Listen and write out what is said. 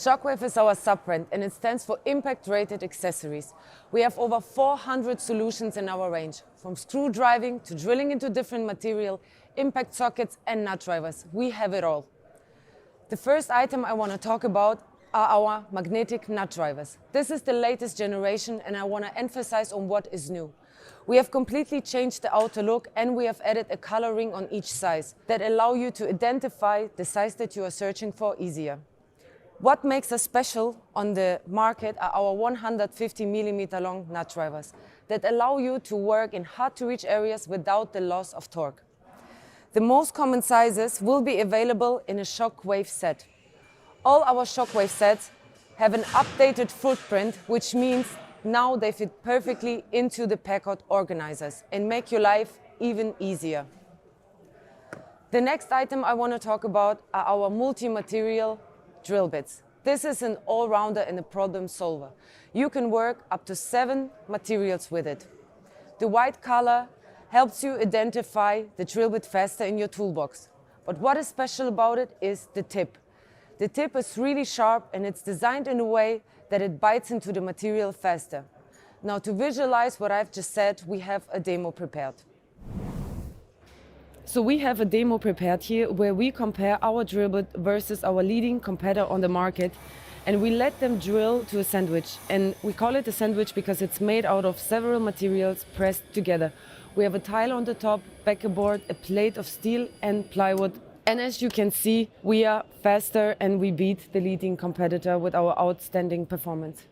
Shockwave is our sub-brand and it stands for impact-rated accessories. We have over 400 solutions in our range, from screw driving to drilling into different material, impact sockets and nut drivers. We have it all. The first item I want to talk about are our magnetic nut drivers. This is the latest generation and I want to emphasize on what is new. We have completely changed the outer look and we have added a coloring on each size that allow you to identify the size that you are searching for easier. What makes us special on the market are our 150mm long nut drivers that allow you to work in hard-to-reach areas without the loss of torque. The most common sizes will be available in a Shockwave set. All our Shockwave sets have an updated footprint, which means now they fit perfectly into the packout organizers and make your life even easier. The next item I want to talk about are our multi-material drill bits. This is an all-rounder and a problem solver. You can work up to 7 materials with it. The white color helps you identify the drill bit faster in your toolbox. But what is special about it is the tip. The tip is really sharp and it's designed in a way that it bites into the material faster. Now to visualize what I've just said, we have a demo prepared. So we have a demo prepared here where we compare our drill bit versus our leading competitor on the market, and we let them drill to a sandwich. And we call it a sandwich because it's made out of several materials pressed together. We have a tile on the top, backer board, a plate of steel and plywood. And as you can see, we are faster and we beat the leading competitor with our outstanding performance.